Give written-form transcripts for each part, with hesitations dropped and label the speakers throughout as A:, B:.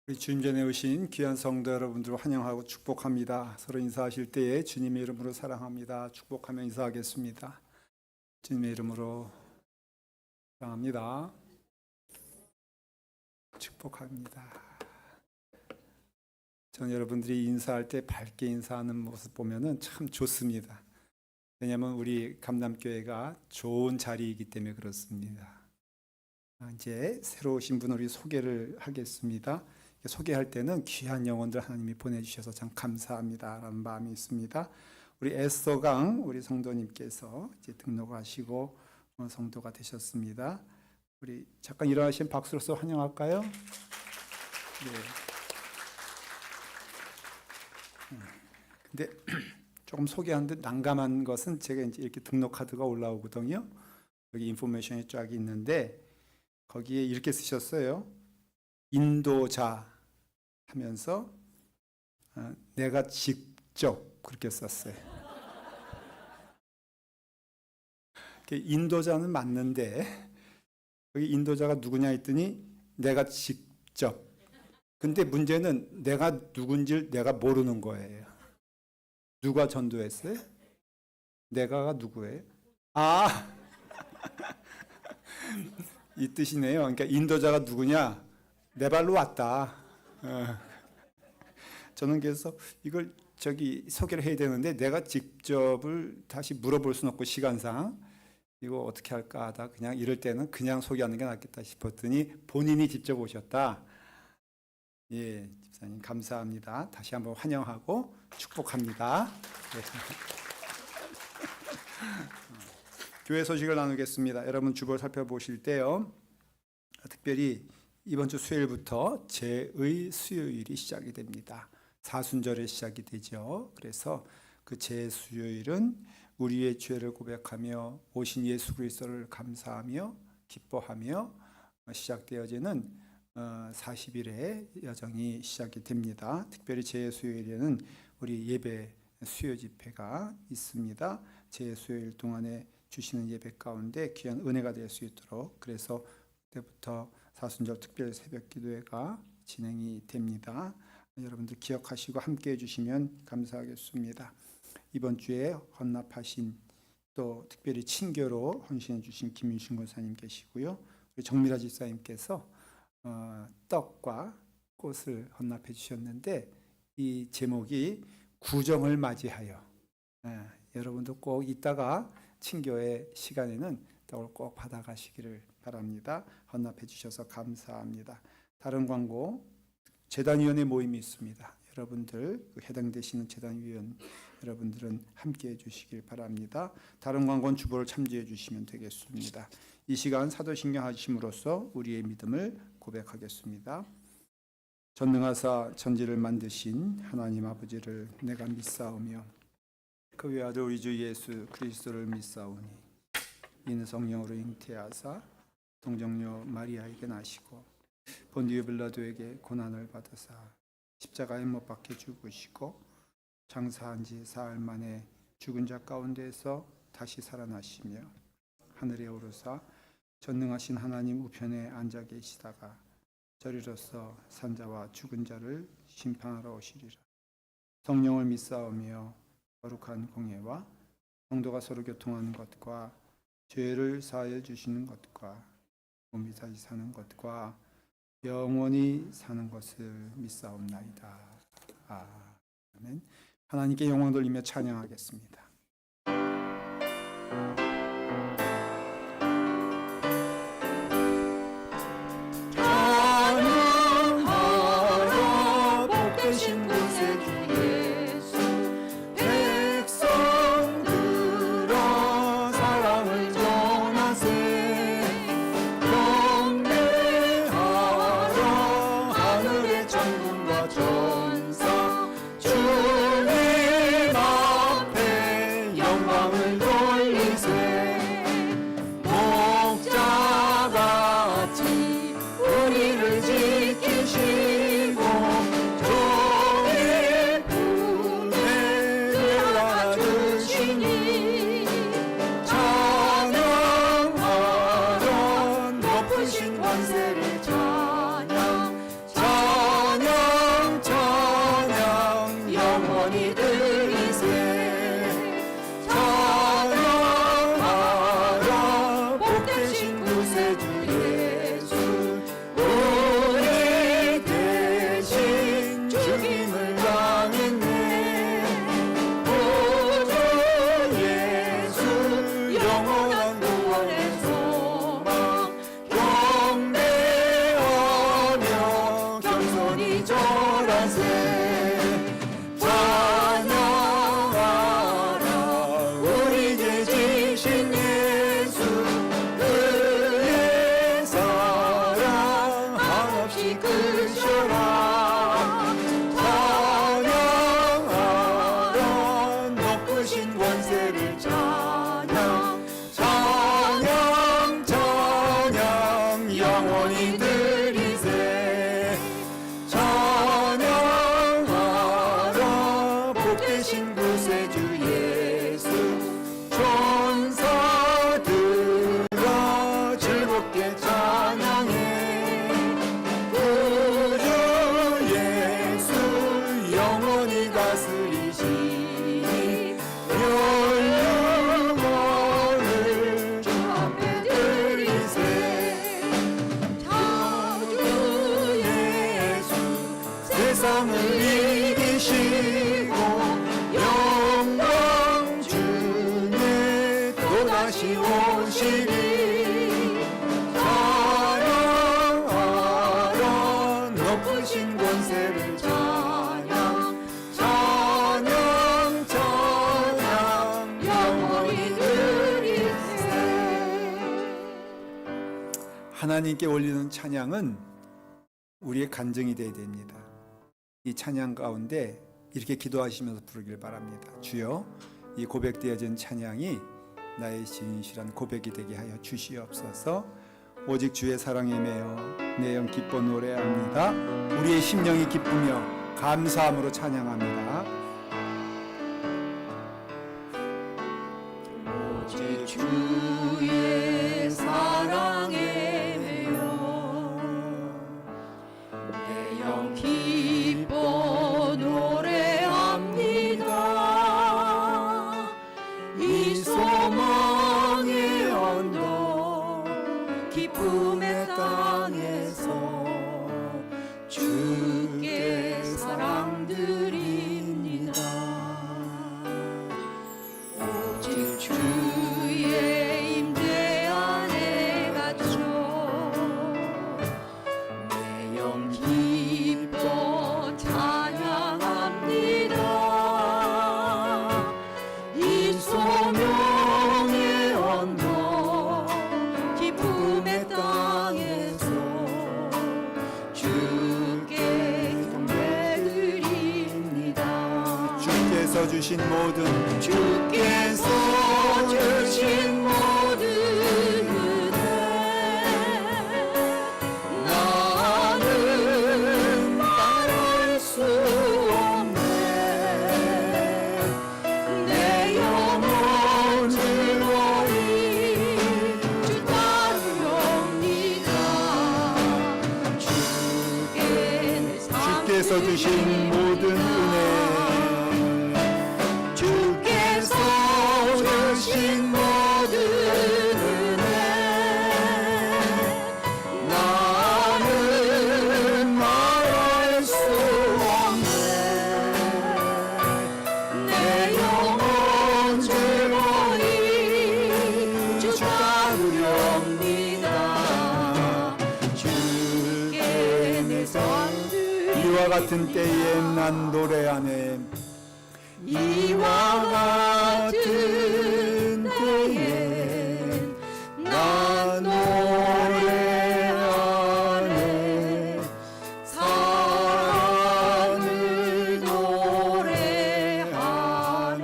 A: 우리 주님 전에 오신 귀한 성도 여러분들을 환영하고 축복합니다. 서로 인사하실 때에 주님의 이름으로 사랑합니다. 축복하며 인사하겠습니다. 주님의 이름으로 사랑합니다. 축복합니다. 저는 여러분들이 인사할 때 밝게 인사하는 모습 보면은 참 좋습니다. 왜냐하면 우리 감남교회가 좋은 자리이기 때문에 그렇습니다. 이제 새로 오신 분 우리 소개를 하겠습니다. 소개할 때는 귀한 영혼들 하나님이 보내주셔서 참 감사합니다라는 마음이 있습니다. 우리 에스더강 우리 성도님께서 이제 등록하시고 성도가 되셨습니다. 우리 잠깐 일어나신 박수로서 환영할까요? 네. 근데 조금 소개하는데 난감한 것은 제가 이제 이렇게 등록 카드가 올라오거든요. 여기 인포메이션이 쫙 있는데 거기에 이렇게 쓰셨어요. 인도자 하면서 내가 직접 그렇게 썼어요. 인도자는 맞는데 여기 인도자가 누구냐 했더니 내가 직접. 근데 문제는 내가 누군지 내가 모르는 거예요. 누가 전도했어요? 내가가 누구예요? 이 뜻이네요. 그러니까 인도자가 누구냐? 내 발로 왔다. 저는 그래서 이걸 소개를 해야 되는데 내가 직접을 다시 물어볼 수는 없고 시간상 이거 어떻게 할까 하다 그냥 이럴 때는 그냥 소개하는 게 낫겠다 싶었더니 본인이 직접 오셨다. 예, 집사님 감사합니다. 다시 한번 환영하고 축복합니다. 네. 교회 소식을 나누겠습니다. 여러분 주보 살펴보실 때요. 특별히 이번 주 수요일부터 제의 수요일이 시작이 됩니다. 사순절에 시작이 되죠. 그래서 그 제수요일은 우리의 죄를 고백하며 오신 예수 그리스도를 감사하며 기뻐하며 시작되어지는 40일의 여정이 시작이 됩니다. 특별히 제수요일에는 우리 예배 수요 집회가 있습니다. 제수요일 동안에 주시는 예배 가운데 귀한 은혜가 될 수 있도록 그래서 그때부터 사순절 특별 새벽 기도회가 진행이 됩니다. 여러분들 기억하시고 함께 해주시면 감사하겠습니다. 이번 주에 헌납하신 또 특별히 친교로 헌신해 주신 김윤신 권사님 계시고요. 우리 정미라 집사님께서 떡과 꽃을 헌납해 주셨는데 이 제목이 구정을 맞이하여 여러분도 꼭 이따가 친교의 시간에는 떡을 꼭 받아가시기를 바랍니다. 헌납해 주셔서 감사합니다. 다른 광고 재단위원회 모임이 있습니다. 여러분들 해당되시는 재단위원 여러분들은 함께해 주시길 바랍니다. 다른 광고는 주보를 참조해 주시면 되겠습니다. 이 시간 사도신경 하심으로써 우리의 믿음을 고백하겠습니다. 전능하사 천지를 만드신 하나님 아버지를 내가 믿사오며 그 외아들 우리 주 예수 그리스도를 믿사오니 이는 성령으로 잉태하사 동정녀 마리아에게 나시고 본디오 빌라도에게 고난을 받으사 십자가에 못 박혀 죽으시고 장사한 지 사흘 만에 죽은 자 가운데에서 다시 살아나시며 하늘에 오르사 전능하신 하나님 우편에 앉아 계시다가 저리로서 산자와 죽은 자를 심판하러 오시리라. 성령을 믿사오며 거룩한 공예와 성도가 서로 교통하는 것과 죄를 사하여 주시는 것과 몸이 다시 사는 것과 영원히 사는 것을 믿사옵나이다. 아멘. 하나님께 영광 돌리며 찬양하겠습니다. 찬양하라 복되신 곳에 주 예수 백성들아 사랑을 전하세 경배하라 하늘의 천군과 천사 주님 앞에 영광을 돌리세 목자같이 우리를 지키시고 종일 군대를 안아주시니 찬양하라 높으신 권세를 찬양 찬양 가세 찬양하라 우리 죄 지신 예수 그의 사랑 한없이 크셔라 찬양하라 높으신 권세를 찬양 찬양 찬양 영원히 드리세 찬양하라 복되신 구세주 예수 천사들아 즐겁게 찬양해 구주 예수 영원히 다스리시니 영광을 주 앞에 드리세 자주 예수 세상을 이기시고 영광 중에 또다시 오시리 찬양하라 높으신 권세를 찬양 찬양 찬양 영원히 드리세 하나님께 올리는 찬양은 우리의 간증이 되어야 됩니다. 이 찬양 가운데 이렇게 기도하시면서 부르길 바랍니다. 주여 이 고백되어진 찬양이 나의 진실한 고백이 되게 하여 주시옵소서. 오직 주의 사랑에 매여 내 영 기뻐 노래합니다. 우리의 심령이 기쁘며 감사함으로 찬양합니다.
B: 오직 주의 사랑에 매여 내 영 기뻐 노래합니다. 이 소망의 언덕 기쁨의 땅에서 주께 사랑 드립니다. 오직 주의 임재 안에 갇혀 내 영 기뻐 찬양합니다. 이 소명의 언덕 기쁨의 땅에서 주께 경배드립니다.
A: 주께서 주신 모든
B: 주께서 주신 모든 은혜 나는 말할 수 없네. 내 영혼 즐거이 주 따르렵니다.
A: 주께서 주신 모든 은혜
B: 주께서 주신 모든 은혜 나는 말할 수 없네. 내 영혼 즐거이 주 따르렵니다. 주께 내 손들
A: 이와 같은 때에 난 노래하네
B: 이와 같은 때에 나 노래하네. 사랑을 노래하네.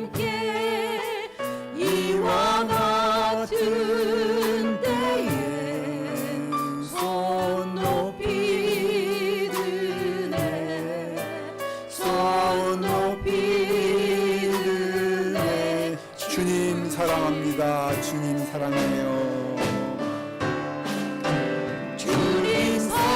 B: 주님께 이와 같은 때에 손 높이 드네. 손 높이 드네.
A: 주님 사랑합니다. 주님 사랑해요.
B: 주님 사랑해요.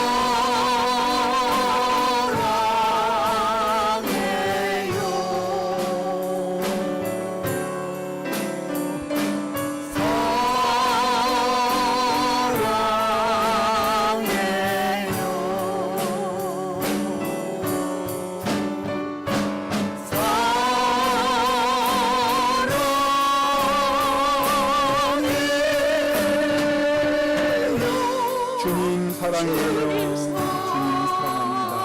A: 사랑해요. 주님 사랑합니다.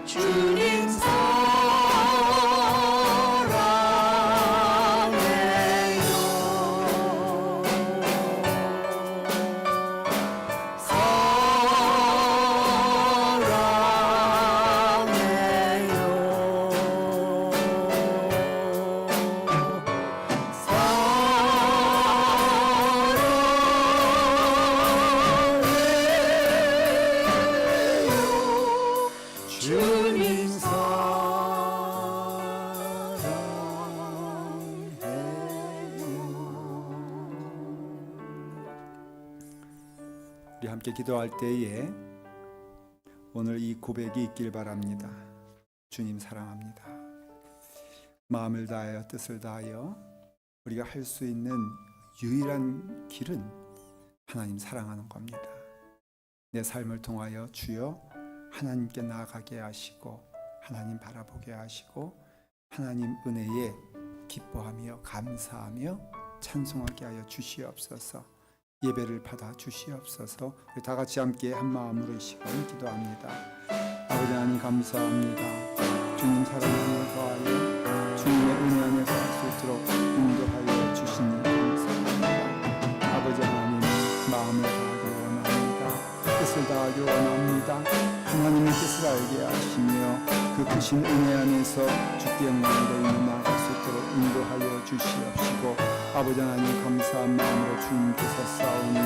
B: 주님 주님
A: 우리 함께 기도할 때에 오늘 이 고백이 있길 바랍니다. 주님 사랑합니다. 마음을 다하여 뜻을 다하여 우리가 할 수 있는 유일한 길은 하나님 사랑하는 겁니다. 내 삶을 통하여 주여 하나님께 나아가게 하시고 하나님 바라보게 하시고 하나님 은혜에 기뻐하며 감사하며 찬송하게 하여 주시옵소서. 예배를 받아 주시옵소서. 우리 다 같이 함께 한 마음으로 이 시간 기도합니다. 아버지 하나님 감사합니다. 주님 사랑을 더하여 주님의 은혜 안에서 할 수 있도록 인도하여 주시니 감사합니다. 아버지 하나님 마음을 다하기 원합니다. 뜻을 다하기 원합니다. 하나님의 뜻을 알게 하시며 그 크신 은혜 안에서 주께 영광을 돌리며 나아갈 수 있도록 인도하여 주시옵시고 아버지 하나님 감사한 마음으로 주님께서 싸우니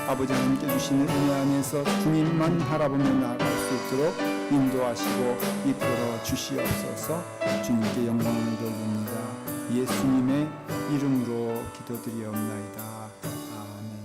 A: 아버지 하나님께 주시는 은혜 안에서 주님만 바라보며 나아갈 수 있도록 인도하시고 이끌어 주시옵소서. 주님께 영광을 돌립니다. 예수님의 이름으로 기도드리옵나이다. 아멘.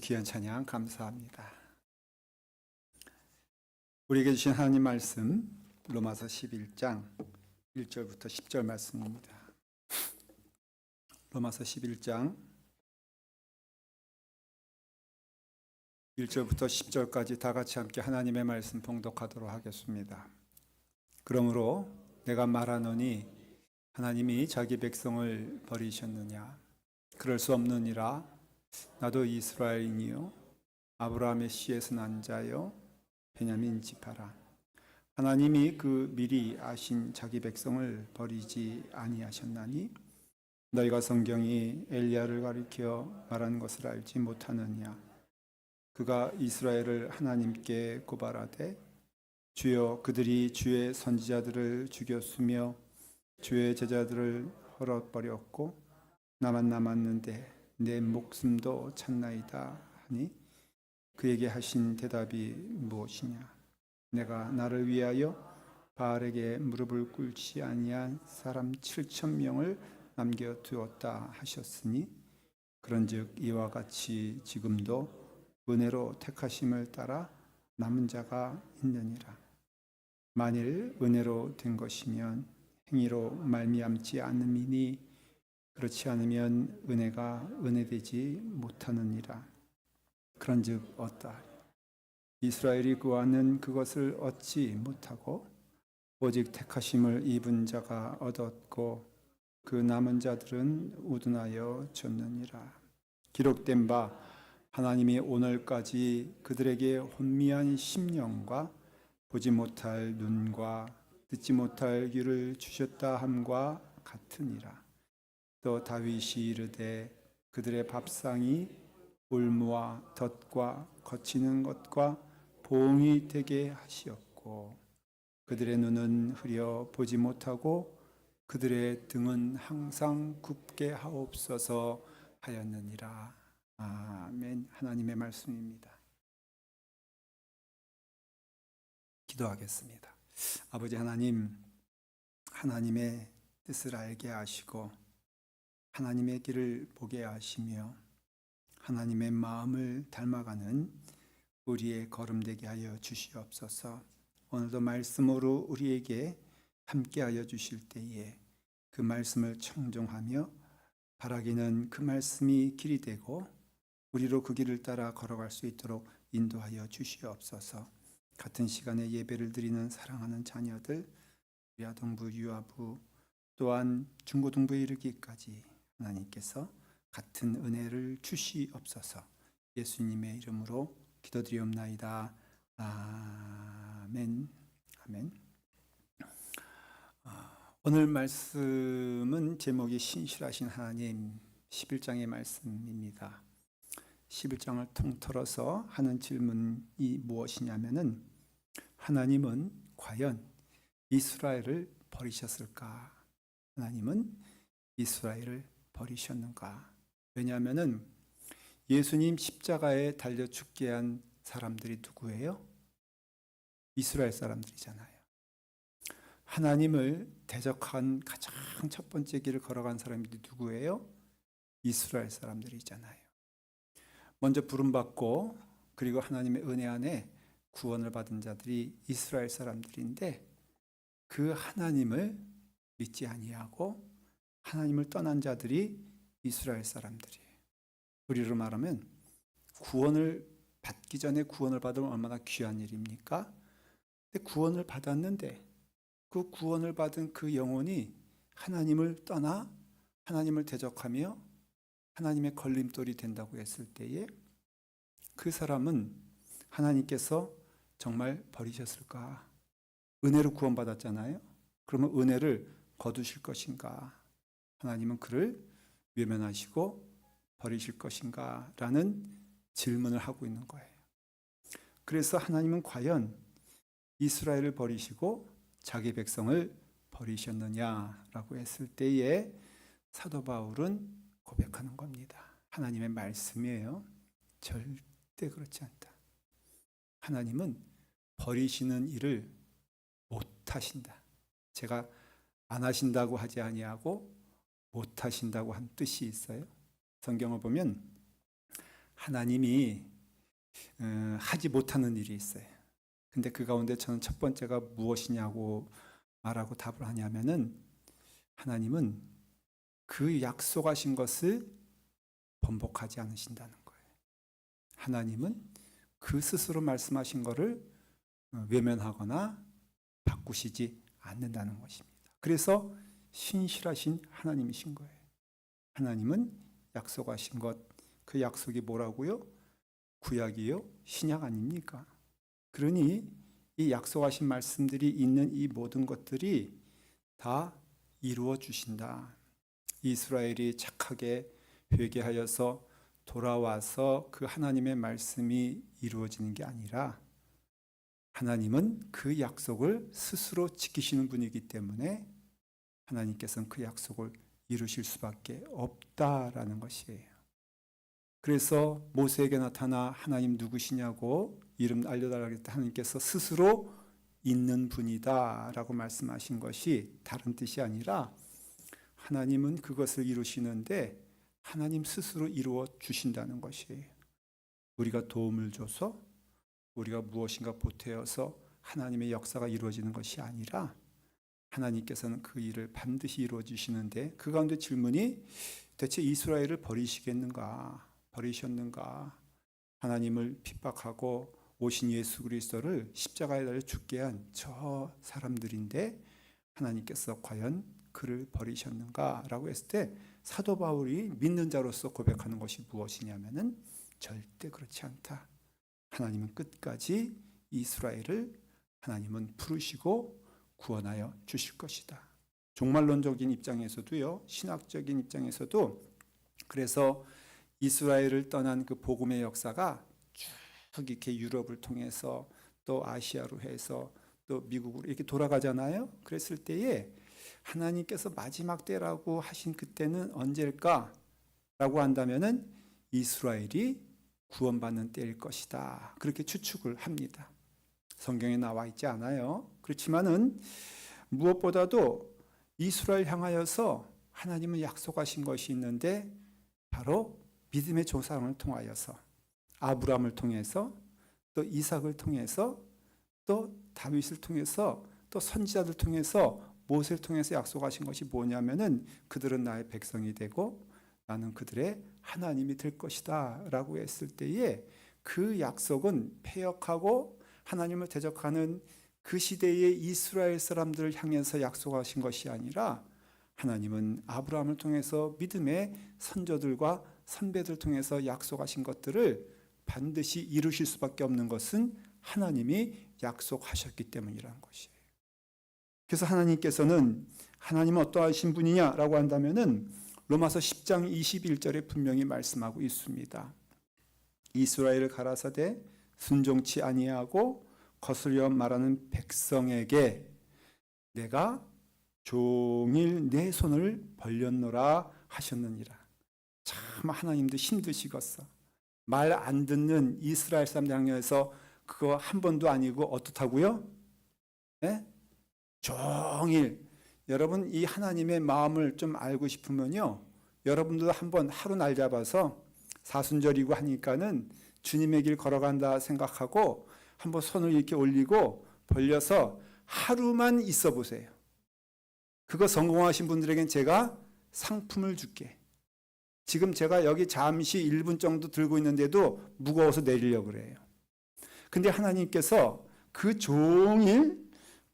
A: 귀한 찬양 감사합니다. 우리에게 주신 하나님 말씀 로마서 11장 1절부터 10절 말씀입니다. 로마서 11장 1절부터 10절까지 다 같이 함께 하나님의 말씀 봉독하도록 하겠습니다. 그러므로 내가 말하노니 하나님이 자기 백성을 버리셨느냐? 그럴 수 없느니라. 나도 이스라엘이니요 아브라함의 씨에서 난 자요 베냐민 지파라. 하나님이 그 미리 아신 자기 백성을 버리지 아니하셨나니 너희가 성경이 엘리야를 가리켜 말하는 것을 알지 못하느냐? 그가 이스라엘을 하나님께 고발하되 주여 그들이 주의 선지자들을 죽였으며 주의 제자들을 헐어버렸고 나만 남았는데 내 목숨도 찾나이다 하니 그에게 하신 대답이 무엇이냐? 내가 나를 위하여 바알에게 무릎을 꿇지 아니한 사람 7,000명을 남겨두었다 하셨으니 그런즉 이와 같이 지금도 은혜로 택하심을 따라 남은 자가 있느니라. 만일 은혜로 된 것이면 행위로 말미암지 않음이니 그렇지 않으면 은혜가 은혜되지 못하느니라. 그런즉 어떠하리? 이스라엘이 구하는 그것을 얻지 못하고 오직 택하심을 입은 자가 얻었고 그 남은 자들은 우둔하여 졌느니라. 기록된 바 하나님이 오늘까지 그들에게 혼미한 심령과 보지 못할 눈과 듣지 못할 귀를 주셨다 함과 같으니라. 또 다윗이 이르되 그들의 밥상이 울무와 덫과 거치는 것과 보응이 되게 하시었고 그들의 눈은 흐려 보지 못하고 그들의 등은 항상 굽게 하옵소서 하였느니라. 아멘. 하나님의 말씀입니다. 기도하겠습니다. 아버지 하나님, 하나님의 뜻을 알게 하시고 하나님의 길을 보게 하시며 하나님의 마음을 닮아가는 우리의 걸음 되게 하여 주시옵소서. 오늘도 말씀으로 우리에게 함께하여 주실 때에 그 말씀을 청종하며 바라기는 그 말씀이 길이 되고 우리로 그 길을 따라 걸어갈 수 있도록 인도하여 주시옵소서. 같은 시간에 예배를 드리는 사랑하는 자녀들, 우리 아동부, 유아부 또한 중고등부에 이르기까지 하나님께서 같은 은혜를 주시옵소서. 예수님의 이름으로 기도드리옵나이다. 아멘. 아멘. 오늘 말씀은 제목이 신실하신 하나님 11장의 말씀입니다. 11장을 통틀어서 하는 질문이 무엇이냐면은 하나님은 과연 이스라엘을 버리셨을까? 하나님은 이스라엘을 버리셨는가? 왜냐하면은 예수님 십자가에 달려 죽게 한 사람들이 누구예요? 이스라엘 사람들이잖아요. 하나님을 대적한 가장 첫 번째 길을 걸어간 사람이 누구예요? 이스라엘 사람들이잖아요. 먼저 부름받고 그리고 하나님의 은혜 안에 구원을 받은 자들이 이스라엘 사람들인데 그 하나님을 믿지 아니하고 하나님을 떠난 자들이 이스라엘 사람들이에요. 우리로 말하면 구원을 받기 전에 구원을 받으면 얼마나 귀한 일입니까? 근데 구원을 받았는데 그 구원을 받은 그 영혼이 하나님을 떠나 하나님을 대적하며 하나님의 걸림돌이 된다고 했을 때에 그 사람은 하나님께서 정말 버리셨을까? 은혜로 구원받았잖아요. 그러면 은혜를 거두실 것인가? 하나님은 그를 외면하시고 버리실 것인가? 라는 질문을 하고 있는 거예요. 그래서 하나님은 과연 이스라엘을 버리시고 자기 백성을 버리셨느냐라고 했을 때에 사도 바울은 고백하는 겁니다. 하나님의 말씀이에요. 절대 그렇지 않다. 하나님은 버리시는 일을 못 하신다. 제가 안 하신다고 하지 아니하고 못 하신다고 한 뜻이 있어요. 성경을 보면 하나님이 하지 못하는 일이 있어요. 근데 그 가운데 저는 첫 번째가 무엇이냐고 말하고 답을 하냐면은 하나님은 그 약속하신 것을 번복하지 않으신다는 거예요. 하나님은 그 스스로 말씀하신 것을 외면하거나 바꾸시지 않는다는 것입니다. 그래서 신실하신 하나님이신 거예요. 하나님은 약속하신 것, 그 약속이 뭐라고요? 구약이요? 신약 아닙니까? 그러니 이 약속하신 말씀들이 있는 이 모든 것들이 다 이루어 주신다. 이스라엘이 착하게 회개하여서 돌아와서 그 하나님의 말씀이 이루어지는 게 아니라 하나님은 그 약속을 스스로 지키시는 분이기 때문에 하나님께서는 그 약속을 이루실 수밖에 없다라는 것이에요. 그래서 모세에게 나타나 하나님 누구시냐고 이름 알려달라고 했을 때 하나님께서 스스로 있는 분이다 라고 말씀하신 것이 다른 뜻이 아니라 하나님은 그것을 이루시는데 하나님 스스로 이루어 주신다는 것이에요. 우리가 도움을 줘서 우리가 무엇인가 보태어서 하나님의 역사가 이루어지는 것이 아니라 하나님께서는 그 일을 반드시 이루어 주시는데 그 가운데 질문이 대체 이스라엘을 버리셨는가? 하나님을 핍박하고 오신 예수 그리스도를 십자가에 달려 죽게 한 저 사람들인데 하나님께서 과연 그를 버리셨는가라고 했을 때 사도 바울이 믿는 자로서 고백하는 것이 무엇이냐면은 절대 그렇지 않다. 하나님은 끝까지 이스라엘을 하나님은 부르시고 구원하여 주실 것이다. 종말론적인 입장에서도요, 신학적인 입장에서도 그래서 이스라엘을 떠난 그 복음의 역사가 쭉 이렇게 유럽을 통해서 또 아시아로 해서 또 미국으로 이렇게 돌아가잖아요. 그랬을 때에 하나님께서 마지막 때라고 하신 그때는 언제일까? 라고 한다면은 이스라엘이 구원받는 때일 것이다. 그렇게 추측을 합니다. 성경에 나와 있지 않아요. 그렇지만은 무엇보다도 이스라엘 향하여서 하나님은 약속하신 것이 있는데 바로 믿음의 조상을 통하여서 아브라함을 통해서 또 이삭을 통해서 또 다윗을 통해서 또 선지자들 통해서 모세를 통해서 약속하신 것이 뭐냐면은 그들은 나의 백성이 되고 나는 그들의 하나님이 될 것이다 라고 했을 때에 그 약속은 패역하고 하나님을 대적하는 그 시대의 이스라엘 사람들을 향해서 약속하신 것이 아니라 하나님은 아브라함을 통해서 믿음의 선조들과 선배들 통해서 약속하신 것들을 반드시 이루실 수밖에 없는 것은 하나님이 약속하셨기 때문이라는 것이에요. 그래서 하나님께서는 하나님은 어떠하신 분이냐라고 한다면은 로마서 10장 21절에 분명히 말씀하고 있습니다. 이스라엘을 가라사대 순종치 아니하고 거슬려 말하는 백성에게 내가 종일 내 손을 벌렸노라 하셨느니라. 참 하나님도 힘드시겠어. 말 안 듣는 이스라엘 사람들 향해서 그거 한 번도 아니고 어떻다고요? 네? 종일. 여러분 이 하나님의 마음을 좀 알고 싶으면요, 여러분도 한번 하루 날 잡아서 사순절이고 하니까는 주님의 길 걸어간다 생각하고 한번 손을 이렇게 올리고 벌려서 하루만 있어 보세요. 그거 성공하신 분들에겐 제가 상품을 줄게. 지금 제가 여기 잠시 1분 정도 들고 있는데도 무거워서 내리려고 그래요. 근데 하나님께서 그 종일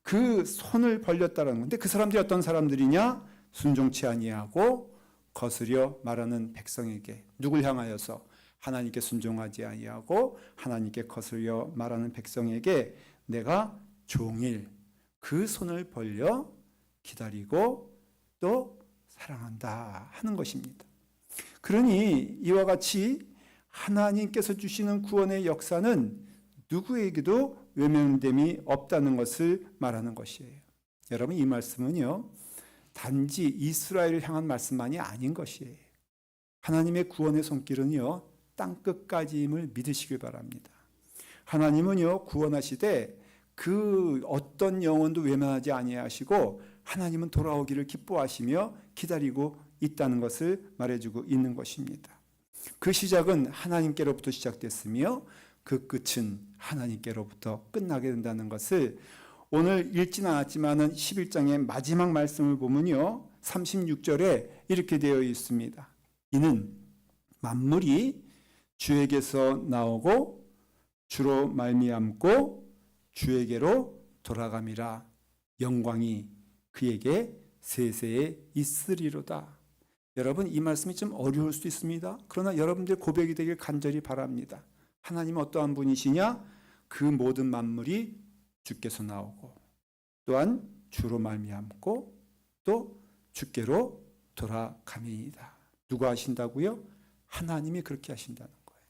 A: 그 손을 벌렸다는 건데 그 사람들이 어떤 사람들이냐? 순종치 아니하고 거스려 말하는 백성에게. 누굴 향하여서? 하나님께 순종하지 아니하고 하나님께 거스려 말하는 백성에게 내가 종일 그 손을 벌려 기다리고 또 사랑한다 하는 것입니다. 그러니 이와 같이 하나님께서 주시는 구원의 역사는 누구에게도 외면됨이 없다는 것을 말하는 것이에요. 여러분 이 말씀은요, 단지 이스라엘을 향한 말씀만이 아닌 것이에요. 하나님의 구원의 손길은요, 땅끝까지임을 믿으시길 바랍니다. 하나님은요, 구원하시되 그 어떤 영혼도 외면하지 아니하시고 하나님은 돌아오기를 기뻐하시며 기다리고 있다는 것을 말해주고 있는 것입니다. 그 시작은 하나님께로부터 시작됐으며 그 끝은 하나님께로부터 끝나게 된다는 것을 오늘 읽지는 않았지만은 11장의 마지막 말씀을 보면요, 36절에 이렇게 되어 있습니다. 이는 만물이 주에게서 나오고 주로 말미암고 주에게로 돌아감이라. 영광이 그에게 세세에 있으리로다. 여러분 이 말씀이 좀 어려울 수도 있습니다. 그러나 여러분들 고백이 되길 간절히 바랍니다. 하나님은 어떠한 분이시냐? 그 모든 만물이 주께서 나오고 또한 주로 말미암고 또 주께로 돌아감이니이다. 누가 하신다고요? 하나님이 그렇게 하신다는 거예요.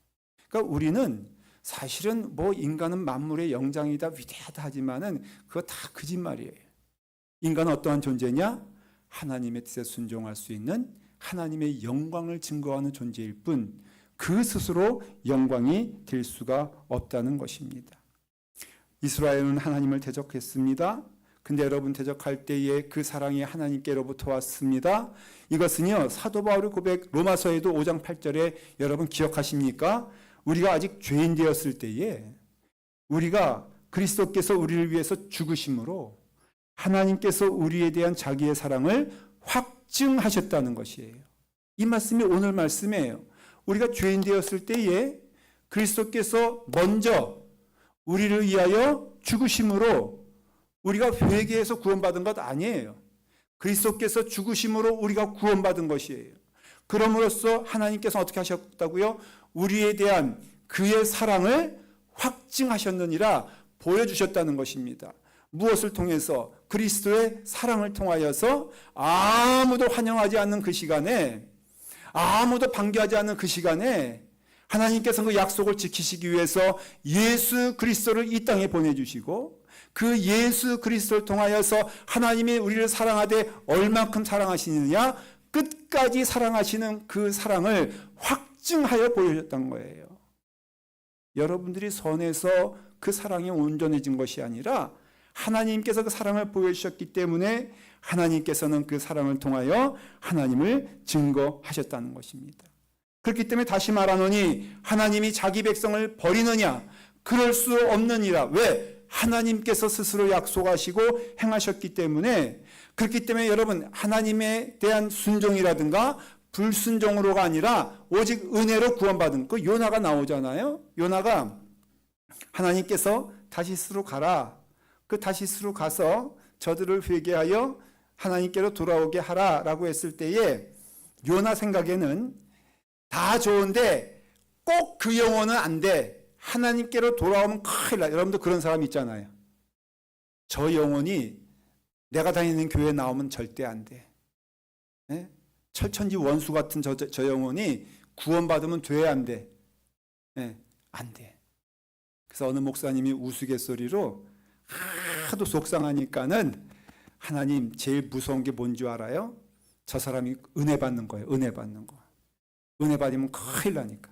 A: 그러니까 우리는 사실은 뭐 인간은 만물의 영장이다, 위대하다 하지만은 그거 다 거짓말이에요. 인간은 어떠한 존재냐? 하나님의 뜻에 순종할 수 있는 하나님의 영광을 증거하는 존재일 뿐 그 스스로 영광이 될 수가 없다는 것입니다. 이스라엘은 하나님을 대적했습니다. 근데 여러분 대적할 때에 그 사랑이 하나님께로부터 왔습니다. 이것은요 사도 바울의 고백 로마서에도 5장 8절에 여러분 기억하십니까? 우리가 아직 죄인 되었을 때에 우리가 그리스도께서 우리를 위해서 죽으심으로 하나님께서 우리에 대한 자기의 사랑을 확증하셨다는 것이에요. 이 말씀이 오늘 말씀이에요. 우리가 죄인 되었을 때에 그리스도께서 먼저 우리를 위하여 죽으심으로 우리가 회개해서 구원받은 것 아니에요. 그리스도께서 죽으심으로 우리가 구원받은 것이에요. 그럼으로써 하나님께서 어떻게 하셨다고요? 우리에 대한 그의 사랑을 확증하셨느니라 보여주셨다는 것입니다. 무엇을 통해서? 그리스도의 사랑을 통하여서 아무도 환영하지 않는 그 시간에, 아무도 반겨하지 않는 그 시간에 하나님께서 그 약속을 지키시기 위해서 예수 그리스도를 이 땅에 보내주시고 그 예수 그리스도를 통하여서 하나님이 우리를 사랑하되 얼만큼 사랑하시느냐? 끝까지 사랑하시는 그 사랑을 확증하여 보여줬던 거예요. 여러분들이 선해서 그 사랑이 온전해진 것이 아니라 하나님께서 그 사랑을 보여주셨기 때문에 하나님께서는 그 사랑을 통하여 하나님을 증거하셨다는 것입니다. 그렇기 때문에 다시 말하노니 하나님이 자기 백성을 버리느냐? 그럴 수 없느니라. 왜? 하나님께서 스스로 약속하시고 행하셨기 때문에. 그렇기 때문에 여러분 하나님에 대한 순종이라든가 불순종으로가 아니라 오직 은혜로 구원받은 그 요나가 나오잖아요. 요나가 하나님께서 다시스로 가라. 그 다시스로 가서 저들을 회개하여 하나님께로 돌아오게 하라라고 했을 때에 요나 생각에는 다 좋은데 꼭 그 영혼은 안 돼. 하나님께로 돌아오면 큰일 나. 여러분도 그런 사람 있잖아요. 저 영혼이 내가 다니는 교회에 나오면 절대 안 돼. 네? 철천지 원수 같은 저 영혼이 구원받으면 돼야 안 돼. 네? 안 돼. 그래서 어느 목사님이 우스갯소리로 하도 속상하니까는 하나님 제일 무서운 게 뭔 줄 알아요? 저 사람이 은혜 받는 거예요. 은혜 받는 거. 은혜 받으면 큰일 나니까.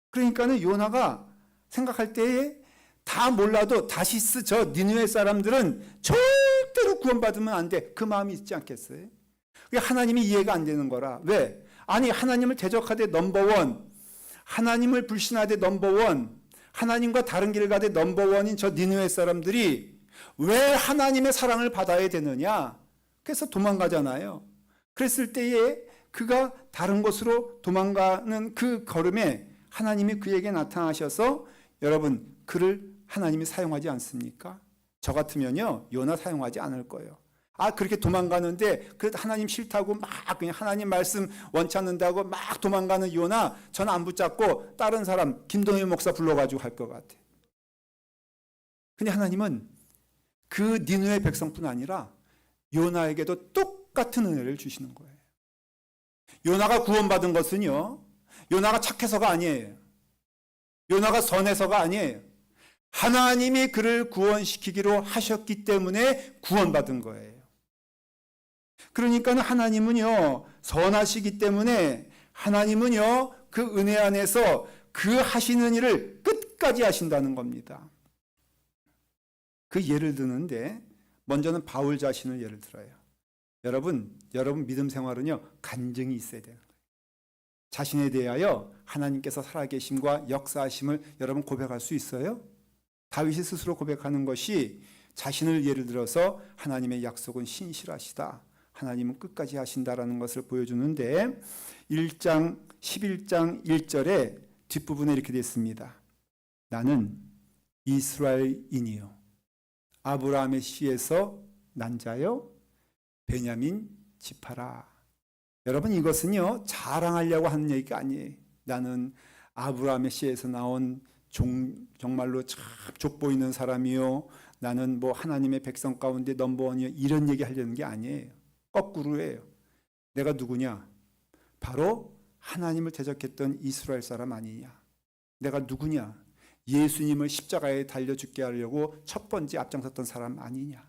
A: 그러니까는 요나가 생각할 때에 다 몰라도 다시스 저 니느웨 사람들은 절대로 구원받으면 안 돼. 그 마음이 있지 않겠어요? 그게 하나님이 이해가 안 되는 거라. 왜? 아니 하나님을 대적하되 넘버원, 하나님을 불신하되 넘버원, 하나님과 다른 길을 가되 넘버원인 저 니느웨 사람들이 왜 하나님의 사랑을 받아야 되느냐? 그래서 도망가잖아요. 그랬을 때에 그가 다른 곳으로 도망가는 그 걸음에 하나님이 그에게 나타나셔서 여러분 그를 하나님이 사용하지 않습니까? 저 같으면요 요나 사용하지 않을 거예요. 아 그렇게 도망가는데 그 하나님 싫다고 막 그냥 하나님 말씀 원치 않는다고 막 도망가는 요나 저는 안 붙잡고 다른 사람 김동현 목사 불러가지고 할 것 같아. 근데 하나님은 그 니느웨 백성뿐 아니라 요나에게도 똑같은 은혜를 주시는 거예요. 요나가 구원받은 것은요 요나가 착해서가 아니에요. 요나가 선해서가 아니에요. 하나님이 그를 구원시키기로 하셨기 때문에 구원받은 거예요. 그러니까 하나님은요 선하시기 때문에 하나님은요 그 은혜 안에서 그 하시는 일을 끝까지 하신다는 겁니다. 그 예를 드는데 먼저는 바울 자신을 예를 들어요. 여러분 믿음 생활은요 간증이 있어야 돼요. 자신에 대하여 하나님께서 살아계심과 역사하심을 여러분 고백할 수 있어요? 다윗이 스스로 고백하는 것이 자신을 예를 들어서 하나님의 약속은 신실하시다. 하나님은 끝까지 하신다라는 것을 보여주는데 11장 1절에 뒷부분에 이렇게 되어 있습니다. 나는 이스라엘인이요 아브라함의 씨에서 난 자요 베냐민 지파라. 여러분 이것은요 자랑하려고 하는 얘기가 아니에요. 나는 아브라함의 씨에서 나온 정말로 참 족보이는 사람이요 나는 뭐 하나님의 백성 가운데 넘버원이요 이런 얘기 하려는 게 아니에요. 거꾸로예요. 내가 누구냐? 바로 하나님을 대적했던 이스라엘 사람 아니냐? 내가 누구냐? 예수님을 십자가에 달려 죽게 하려고 첫 번째 앞장섰던 사람 아니냐?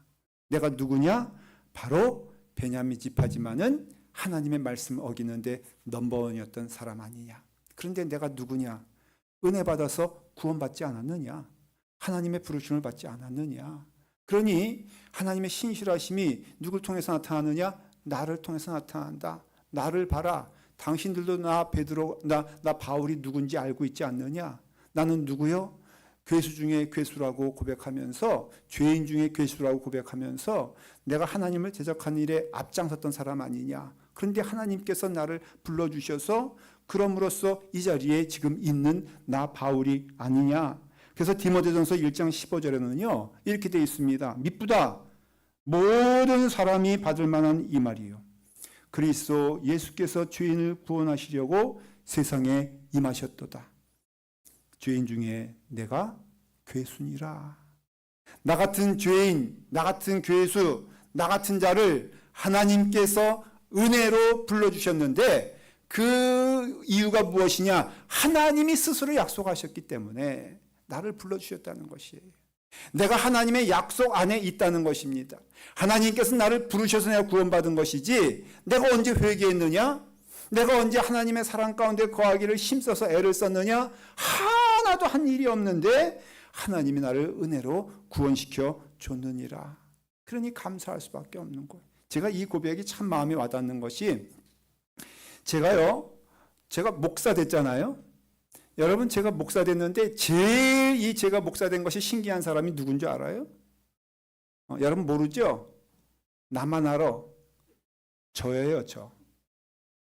A: 내가 누구냐? 바로 베냐민 지파지만은 하나님의 말씀을 어기는데 넘버원이었던 사람 아니냐? 그런데 내가 누구냐? 은혜 받아서 구원받지 않았느냐? 하나님의 부르심을 받지 않았느냐? 그러니 하나님의 신실하심이 누굴 통해서 나타나느냐? 나를 통해서 나타난다. 나를 봐라. 당신들도 나 베드로, 나 바울이 누군지 알고 있지 않느냐? 나는 누구요? 괴수 중에 괴수라고 고백하면서, 죄인 중에 괴수라고 고백하면서 내가 하나님을 대적한 일에 앞장섰던 사람 아니냐? 그런데 하나님께서 나를 불러주셔서 그럼으로써 이 자리에 지금 있는 나 바울이 아니냐? 그래서 디모데전서 1장 15절에는요 이렇게 되어 있습니다. 미쁘다. 모든 사람이 받을 만한 이 말이요. 그리스도 예수께서 죄인을 구원하시려고 세상에 임하셨도다. 죄인 중에 내가 괴수니라. 나 같은 죄인, 나 같은 괴수, 나 같은 자를 하나님께서 은혜로 불러주셨는데 그 이유가 무엇이냐? 하나님이 스스로 약속하셨기 때문에 나를 불러주셨다는 것이에요. 내가 하나님의 약속 안에 있다는 것입니다. 하나님께서 나를 부르셔서 내가 구원받은 것이지 내가 언제 회개했느냐? 내가 언제 하나님의 사랑 가운데 거하기를 힘써서 애를 썼느냐? 하나도 한 일이 없는데 하나님이 나를 은혜로 구원시켜 줬느니라. 그러니 감사할 수밖에 없는 거예요. 제가 이 고백이 참 마음에 와닿는 것이 제가 목사 됐잖아요. 여러분 제가 목사 됐는데 제일 제가 목사 된 것이 신기한 사람이 누군지 알아요? 여러분 모르죠? 나만 알아. 저예요, 저.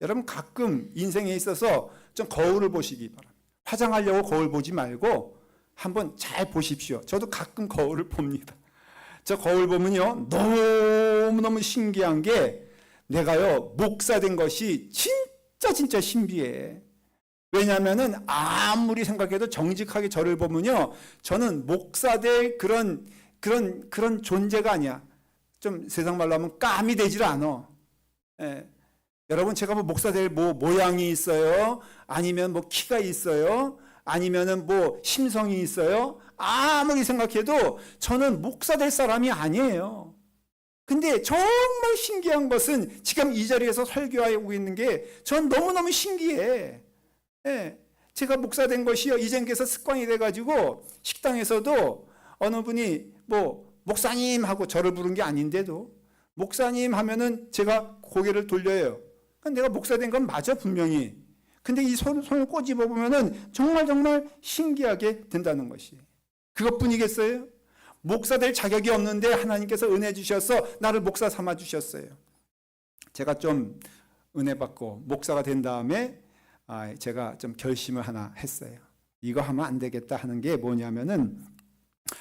A: 여러분 가끔 인생에 있어서 좀 거울을 보시기 바랍니다. 화장하려고 거울 보지 말고 한번 잘 보십시오. 저도 가끔 거울을 봅니다. 저 거울 보면요 너무너무 신기한 게 내가요 목사 된 것이 진짜 신비해. 왜냐하면은 아무리 생각해도 정직하게 저를 보면요 저는 목사 될 그런 존재가 아니야. 좀 세상 말로 하면 깜이 되질 않아. 예. 여러분 제가 뭐 목사 될 모양이 있어요? 아니면 뭐 키가 있어요? 아니면은 뭐 심성이 있어요? 아무리 생각해도 저는 목사 될 사람이 아니에요. 근데 정말 신기한 것은 지금 이 자리에서 설교하고 있는 게 전 너무너무 신기해. 예. 제가 목사 된 것이요 이전께서 습관이 돼가지고 식당에서도 어느 분이 뭐 목사님 하고 저를 부른 게 아닌데도 목사님 하면은 제가 고개를 돌려요. 내가 목사 된 건 맞아 분명히. 근데 이 손을 꼬집어 보면은 정말 신기하게 된다는 것이. 그것뿐이겠어요? 목사 될 자격이 없는데 하나님께서 은혜 주셔서 나를 목사 삼아 주셨어요. 제가 좀 은혜 받고 목사가 된 다음에 제가 좀 결심을 하나 했어요. 이거 하면 안 되겠다 하는 게 뭐냐면은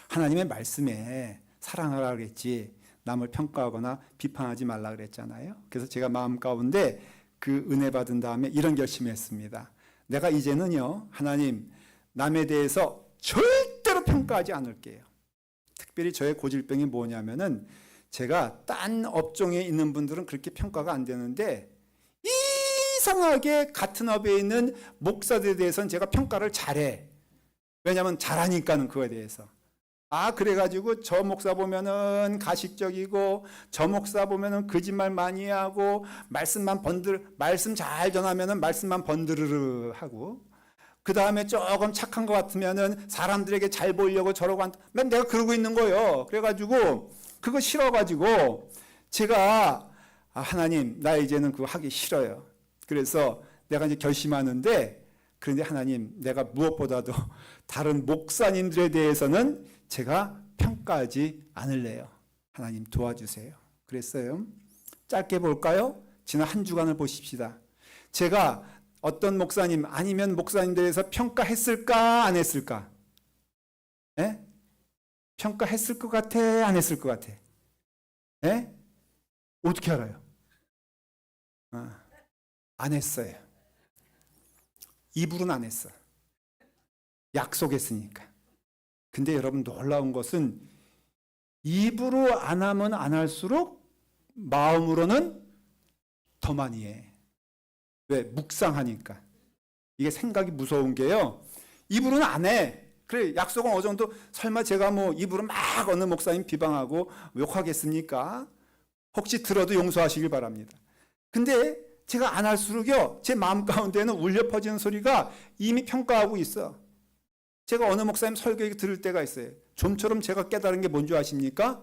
A: 하나님의 말씀에 사랑하라 그랬지 남을 평가하거나 비판하지 말라 그랬잖아요. 그래서 제가 마음 가운데 그 은혜 받은 다음에 이런 결심을 했습니다. 내가 이제는요 하나님 남에 대해서 절대로 평가하지 않을게요. 특별히 저의 고질병이 뭐냐면은 제가 딴 업종에 있는 분들은 그렇게 평가가 안 되는데 이상하게 같은 업에 있는 목사들에 대해서는 제가 평가를 잘해. 왜냐하면 잘하니까는 그거에 대해서. 그래가지고 저 목사 보면은 가식적이고 저 목사 보면은 거짓말 많이 하고 말씀 잘 전하면은 말씀만 번드르르 하고 그 다음에 조금 착한 것 같으면은 사람들에게 잘 보이려고 저러고 맨 내가 그러고 있는 거예요. 그래가지고 그거 싫어가지고 제가 하나님 나 이제는 그거 하기 싫어요. 그래서 내가 이제 결심하는데 그런데 하나님 내가 무엇보다도 다른 목사님들에 대해서는 제가 평가하지 않을래요. 하나님 도와주세요. 그랬어요. 짧게 볼까요? 지난 한 주간을 보십시다. 제가 어떤 목사님 아니면 목사님들에 대해서 평가했을까 안 했을까? 예? 평가했을 것 같아 안 했을 것 같아? 예? 어떻게 알아요? 안 했어요. 입으로는 안 했어. 약속했으니까. 근데 여러분 놀라운 것은 입으로 안 하면 안 할수록 마음으로는 더 많이 해. 왜? 묵상하니까. 이게 생각이 무서운 게요. 입으로는 안 해. 그래, 약속은 어느 정도, 설마 제가 뭐 입으로 막 어느 목사님 비방하고 욕하겠습니까? 혹시 들어도 용서하시길 바랍니다. 근데 제가 안 할수록요, 제 마음 가운데는 울려 퍼지는 소리가 이미 평가하고 있어. 제가 어느 목사님 설교 들을 때가 있어요. 좀처럼 제가 깨달은 게 뭔지 아십니까?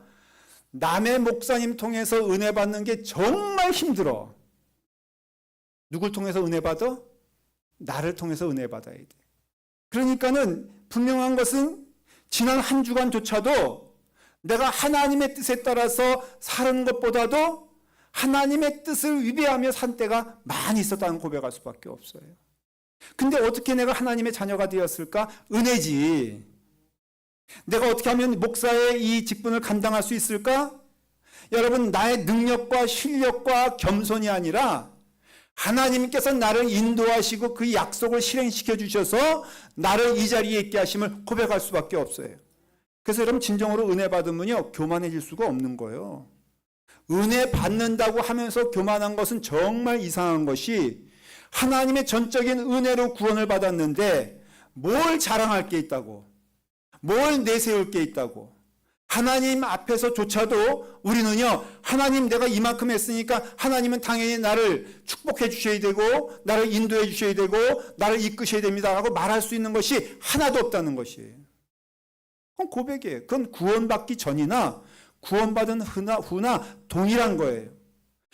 A: 남의 목사님 통해서 은혜 받는 게 정말 힘들어. 누굴 통해서 은혜 받아? 나를 통해서 은혜 받아야 돼. 그러니까는 분명한 것은 지난 한 주간조차도 내가 하나님의 뜻에 따라서 사는 것보다도 하나님의 뜻을 위배하며 산 때가 많이 있었다는 고백할 수밖에 없어요. 근데 어떻게 내가 하나님의 자녀가 되었을까? 은혜지. 내가 어떻게 하면 목사의 이 직분을 감당할 수 있을까? 여러분, 나의 능력과 실력과 겸손이 아니라 하나님께서 나를 인도하시고 그 약속을 실행시켜 주셔서 나를 이 자리에 있게 하심을 고백할 수밖에 없어요. 그래서 여러분, 진정으로 은혜 받으면요, 교만해질 수가 없는 거예요. 은혜 받는다고 하면서 교만한 것은 정말 이상한 것이, 하나님의 전적인 은혜로 구원을 받았는데 뭘 자랑할 게 있다고, 뭘 내세울 게 있다고. 하나님 앞에서조차도 우리는요, 하나님 내가 이만큼 했으니까 하나님은 당연히 나를 축복해 주셔야 되고 나를 인도해 주셔야 되고 나를 이끄셔야 됩니다 라고 말할 수 있는 것이 하나도 없다는 것이에요. 그건 고백이에요. 그건 구원받기 전이나 구원받은 후나 동일한 거예요.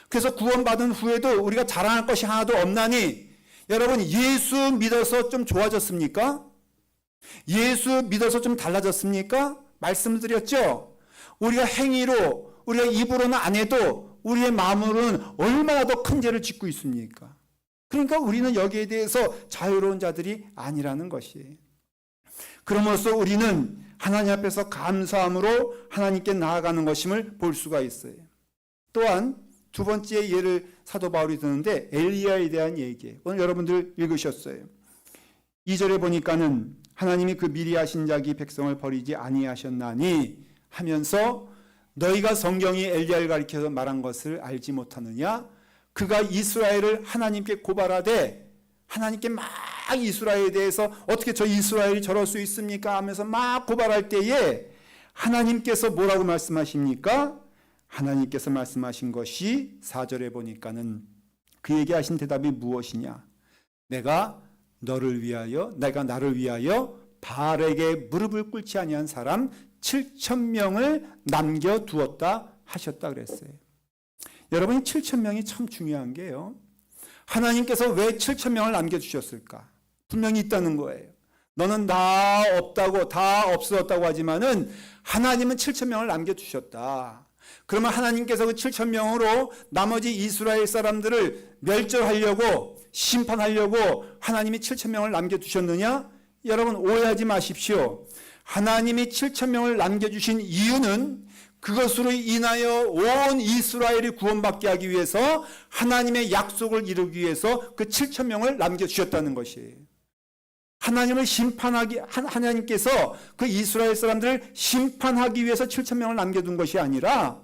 A: 그래서 구원받은 후에도 우리가 자랑할 것이 하나도 없나니, 여러분, 예수 믿어서 좀 좋아졌습니까? 예수 믿어서 좀 달라졌습니까? 말씀을 드렸죠? 우리가 행위로, 우리가 입으로는 안 해도 우리의 마음으로는 얼마나 더 큰 죄를 짓고 있습니까? 그러니까 우리는 여기에 대해서 자유로운 자들이 아니라는 것이에요. 그럼으로써 우리는 하나님 앞에서 감사함으로 하나님께 나아가는 것임을 볼 수가 있어요. 또한 두 번째 예를 사도 바울이 드는데 엘리야에 대한 얘기예요. 오늘 여러분들 읽으셨어요. 2절에 보니까는 하나님이 그 미리 하신 자기 백성을 버리지 아니하셨나니 하면서, 너희가 성경이 엘리야를 가리켜서 말한 것을 알지 못하느냐? 그가 이스라엘을 하나님께 고발하되, 하나님께 막 이스라엘에 대해서 어떻게 저 이스라엘이 저럴 수 있습니까? 하면서 막 고발할 때에 하나님께서 뭐라고 말씀하십니까? 하나님께서 말씀하신 것이 4절에 보니까는 그에게 하신 대답이 무엇이냐? 내가 나를 위하여 바알에게 무릎을 꿇지 아니한 사람 7,000명을 남겨두었다 하셨다 그랬어요. 여러분이 7,000명이 참 중요한 게요, 하나님께서 왜 7,000명을 남겨주셨을까? 분명히 있다는 거예요. 너는 다 없다고, 다 없어졌다고 하지만은 하나님은 7,000명을 남겨주셨다. 그러면 하나님께서 그 7,000명으로 나머지 이스라엘 사람들을 멸절하려고, 심판하려고 하나님이 7,000명을 남겨두셨느냐? 여러분, 오해하지 마십시오. 하나님이 7,000명을 남겨주신 이유는 그것으로 인하여 온 이스라엘이 구원받게 하기 위해서, 하나님의 약속을 이루기 위해서 그 7,000명을 남겨주셨다는 것이에요. 하나님께서 그 이스라엘 사람들을 심판하기 위해서 7,000명을 남겨둔 것이 아니라,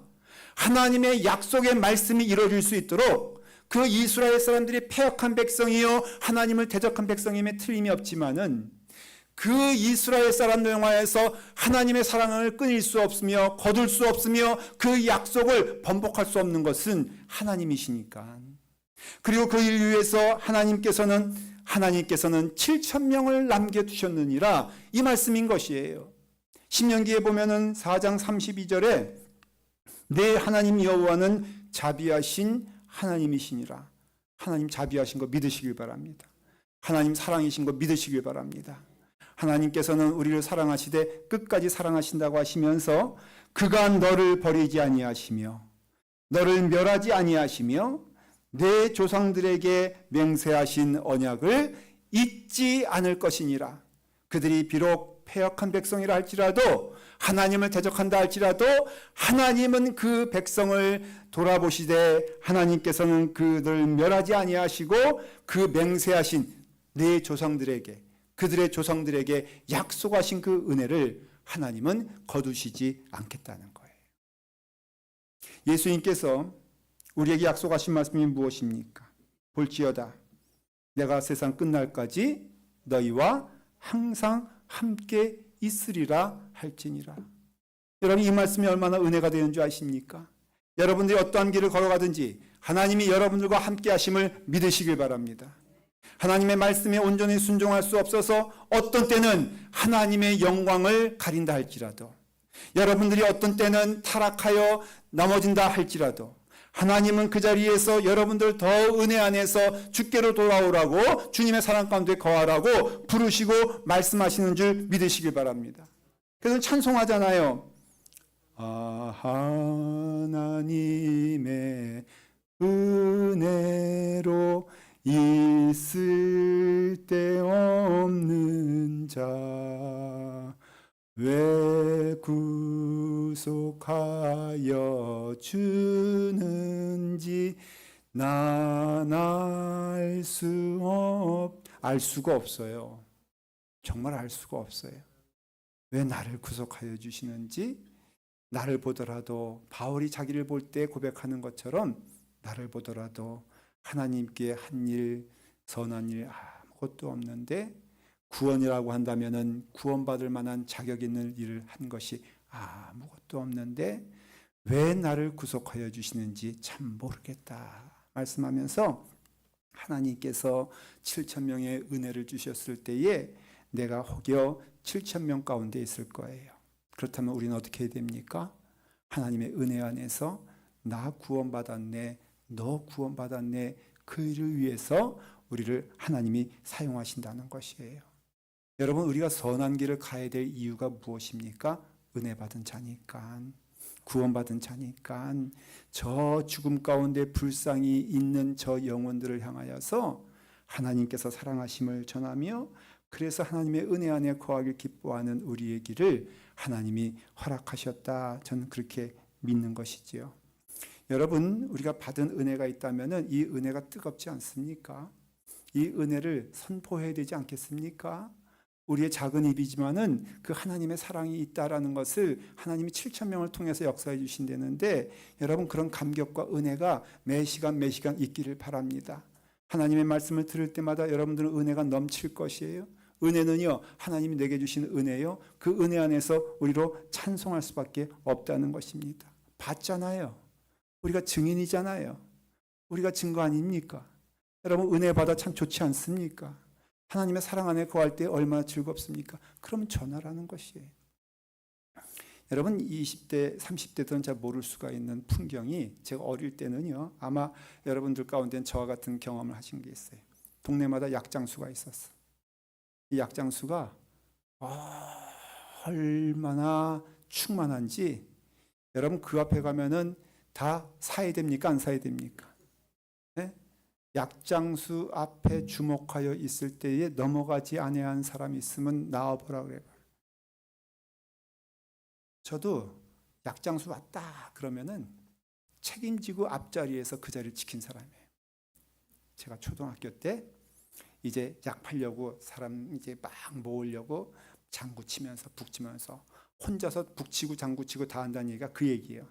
A: 하나님의 약속의 말씀이 이루어질 수 있도록 그 이스라엘 사람들이 패역한 백성이요 하나님을 대적한 백성임에 틀림이 없지만은, 그 이스라엘 사람들 영화에서 하나님의 사랑을 끊을 수 없으며 거둘 수 없으며 그 약속을 번복할 수 없는 것은 하나님이시니까. 그리고 그 일 위해서 하나님께서는 7,000명을 남겨두셨느니라, 이 말씀인 것이에요. 신명기에 보면은 4장 32절에 내 하나님 여호와는 자비하신 하나님이시니라. 하나님 자비하신 거 믿으시길 바랍니다. 하나님 사랑이신 거 믿으시길 바랍니다. 하나님께서는 우리를 사랑하시되 끝까지 사랑하신다고 하시면서, 그가 너를 버리지 아니하시며 너를 멸하지 아니하시며 내 조상들에게 맹세하신 언약을 잊지 않을 것이니라. 그들이 비록 패역한 백성이라 할지라도, 하나님을 대적한다 할지라도, 하나님은 그 백성을 돌아보시되 하나님께서는 그들을 멸하지 아니하시고 그 맹세하신 내 조상들에게, 그들의 조상들에게 약속하신 그 은혜를 하나님은 거두시지 않겠다는 거예요. 예수님께서 우리에게 약속하신 말씀이 무엇입니까? 볼지어다 내가 세상 끝날까지 너희와 항상 함께 있으리라 할지니라. 여러분 이 말씀이 얼마나 은혜가 되는 줄 아십니까? 여러분들이 어떠한 길을 걸어가든지 하나님이 여러분들과 함께 하심을 믿으시길 바랍니다. 하나님의 말씀에 온전히 순종할 수 없어서 어떤 때는 하나님의 영광을 가린다 할지라도, 여러분들이 어떤 때는 타락하여 넘어진다 할지라도 하나님은 그 자리에서 여러분들 더 은혜 안에서 주께로 돌아오라고, 주님의 사랑 가운데 거하라고 부르시고 말씀하시는 줄 믿으시길 바랍니다. 그래서 찬송하잖아요. 하나님의 은혜로 있을 데 없는 자 왜 구속하여 주는지 난 알 수가 없어요. 정말 알 수가 없어요. 왜 나를 구속하여 주시는지, 나를 보더라도 바울이 자기를 볼 때 고백하는 것처럼 나를 보더라도 하나님께 한 일, 선한 일 아무것도 없는데 구원이라고 한다면은 구원받을 만한 자격 있는 일을 한 것이 아무것도 없는데 왜 나를 구속하여 주시는지 참 모르겠다 말씀하면서 하나님께서 7,000명의 은혜를 주셨을 때에 내가 혹여 7,000명 가운데 있을 거예요. 그렇다면 우리는 어떻게 해야 됩니까? 하나님의 은혜 안에서 나 구원받았네, 너 구원받았네, 그 일을 위해서 우리를 하나님이 사용하신다는 것이에요. 여러분 우리가 선한 길을 가야 될 이유가 무엇입니까? 은혜 받은 자니까, 구원받은 자니까, 저 죽음 가운데 불쌍히 있는 저 영혼들을 향하여서 하나님께서 사랑하심을 전하며 그래서 하나님의 은혜 안에 거하길 기뻐하는 우리의 길을 하나님이 허락하셨다. 저는 그렇게 믿는 것이지요. 여러분 우리가 받은 은혜가 있다면 이 은혜가 뜨겁지 않습니까? 이 은혜를 선포해야 되지 않겠습니까? 우리의 작은 입이지만은 그 하나님의 사랑이 있다라는 것을 하나님이 7,000명을 통해서 역사해 주신다는데, 여러분 그런 감격과 은혜가 매 시간 있기를 바랍니다. 하나님의 말씀을 들을 때마다 여러분들은 은혜가 넘칠 것이에요. 은혜는요 하나님이 내게 주신 은혜요, 그 은혜 안에서 우리로 찬송할 수밖에 없다는 것입니다. 봤잖아요. 우리가 증인이잖아요. 우리가 증거 아닙니까? 여러분 은혜 받아 참 좋지 않습니까? 하나님의 사랑 안에 거할 때 얼마나 즐겁습니까? 그러면 전하라는 것이에요. 여러분 20대, 30대들은 잘 모를 수가 있는 풍경이, 제가 어릴 때는요 아마 여러분들 가운데는 저와 같은 경험을 하신 게 있어요. 동네마다 약장수가 있었어. 이 약장수가 얼마나 충만한지 여러분 그 앞에 가면은 다 사야 됩니까? 안 사야 됩니까? 네? 약장수 앞에 주목하여 있을 때에 넘어가지 아니한 사람이 있으면 나와보라 그래요. 저도 약장수 왔다 그러면은 책임지고 앞자리에서 그 자리를 지킨 사람이에요. 제가 초등학교 때 이제 약 팔려고 사람 이제 막 모으려고 장구 치면서 북치면서 혼자서 북치고 장구 치고 다 한다는 얘기가 그 얘기예요.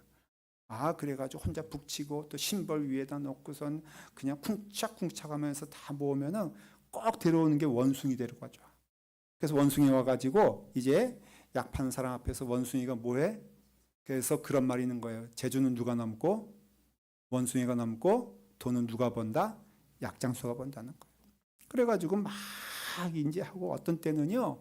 A: 그래가지고 혼자 북치고 또 신벌 위에다 놓고선 그냥 쿵짝쿵짝 하면서 다 모으면은 꼭 데려오는 게 원숭이 데려가죠. 그래서 원숭이 와가지고 이제 약 파는 사람 앞에서 원숭이가 뭐해? 그래서 그런 말이 있는 거예요. 재주는 누가 남고 원숭이가 남고 돈은 누가 번다? 약장수가 번다는 거예요. 그래가지고 막 이제 하고 어떤 때는요,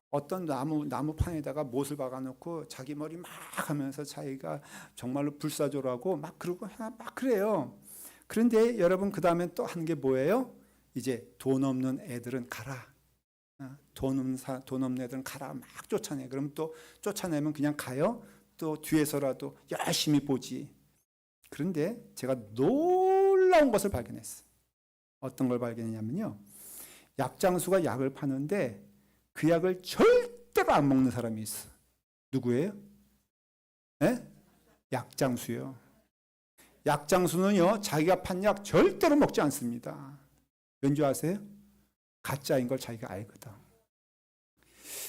A: 어떤 나무판에다가 못을 박아놓고 자기 머리 막 하면서 자기가 정말로 불사조라고 막 그러고 막 그래요. 그런데 여러분 그 다음에 또 하는 게 뭐예요? 이제 돈 없는 애들은 가라. 돈 없는 애들은 가라. 막 쫓아내. 그럼 또 쫓아내면 그냥 가요. 또 뒤에서라도 열심히 보지. 그런데 제가 놀라운 것을 발견했어요. 어떤 걸 발견했냐면요, 약장수가 약을 파는데 그 약을 절대로 안 먹는 사람이 있어. 누구예요? 네? 약장수요. 약장수는요 자기가 판 약 절대로 먹지 않습니다. 왠지 아세요? 가짜인 걸 자기가 알거든.